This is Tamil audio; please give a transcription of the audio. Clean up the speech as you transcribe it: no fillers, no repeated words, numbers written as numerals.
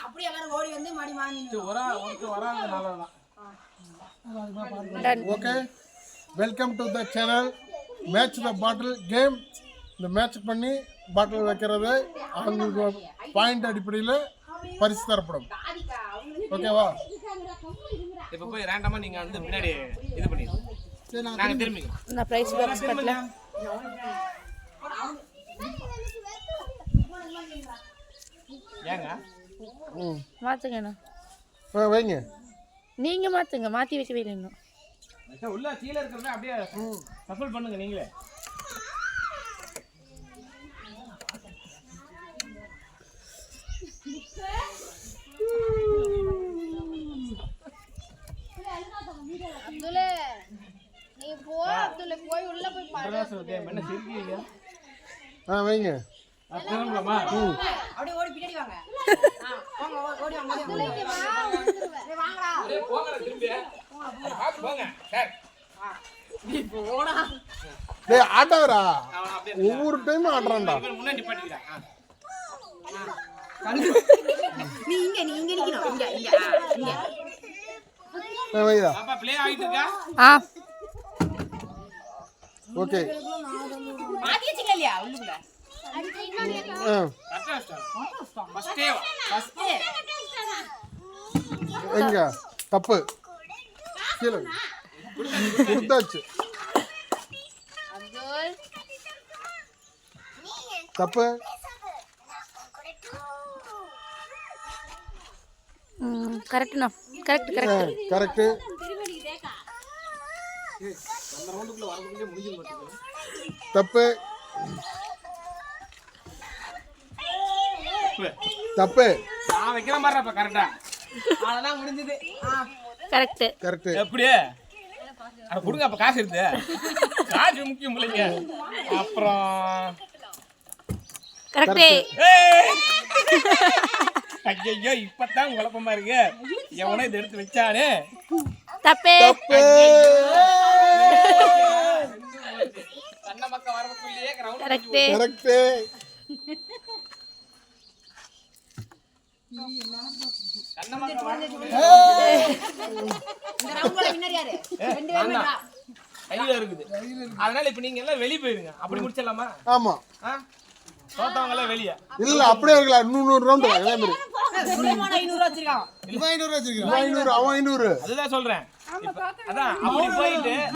அப்படியே எல்லாரும் ஓடி வந்து மாடி வாங்கி வராங்க நல்லதான். Okay, welcome to the channel match the bottle game. இந்த மேட்ச் பண்ணி பாட்டில் வைக்கிறது அவங்களுக்கு பாயிண்ட் அடிப்படையில் பரிசு தரப்படும். ஓகேவா? இப்போ போய் ரேண்டமா நீங்க வந்து முன்னாடி இது பண்ணிடுங்க. நாங்க திரும்பிங்க. நான் பிரைஸ் பாக்ஸ் கட்டல. ஏங்க மாத்துங்கண்ணா. வைங்க. நீங்க மாத்துங்க, மாத்தி வைக்கவே இல்லை இன்னும். உள்ள கீழே இருக்கிறத அப்படியே சஃபல் பண்ணுங்க நீங்களே. அப்துல்லே நீ போ, அப்துல்லே போய் உள்ள போய் பாரு. என்ன சிரிக்கிறீங்க? வைங்க. திரும்பலாமா? அப்படியே ஓடி பின்னாடி வாங்க. போங்க, ஓடி வாங்க. அப்துல்லே வா, நீ வாங்கடா. போங்க திரும்பி. போங்க சார். நீ போடா. டேய் ஆட்டவரா. ஒவ்வொரு டைம் ஆடுறான்டா. முன்னாடி நிப்பாட்டிடா. நீ இங்க நிக்கணும். இங்க. வைடா. பாப்பா ப்ளே ஆயிட்டு இருக்கா? ஓகே. மாத்தி வச்சிக்கல இல்லையா உள்ளுக்குள்ள? எங்க தப்பு கீழே கொடுத்தாச்சு. தப்பு. கரெக்ட்ண்ணா. கரெக்ட். தப்பு. தப்பு. நான் வைக்கிற மாதிரி அப்ப கரெக்டா. அதெல்லாம் முடிஞ்சது. கரெக்ட். எப்படி? அட கொடுங்க அப்ப காசு இருக்கு. காசு முக்கியம் இல்லைங்க. அப்புறம் கரெக்ட். ஐயோ இப்பதான் குழப்பமா இருக்கு. எவனோ இதை எடுத்து வச்சானே. தப்பு. கண்ண மக்க வரதுக்குள்ளேயே கரெக்ட். கண்ண மக்க கையில இருக்குது. அதனால இப்ப நீங்க எல்லாம் வெளிய போயிருங்க. அப்படி முடிச்சிடலாமா? ஆமா. தோத்தவங்க எல்லாம் வெளிய. இல்ல அப்படியே இருக்கலாம். 100 ரவுண்ட் அதே மாதிரி. சுலைமான் 500 வச்சிருக்கான். இவன் 500 வச்சிருக்கான். 500 அவன் 500. அதுதான் சொல்றேன். அதான் அப்படி போயிட்டு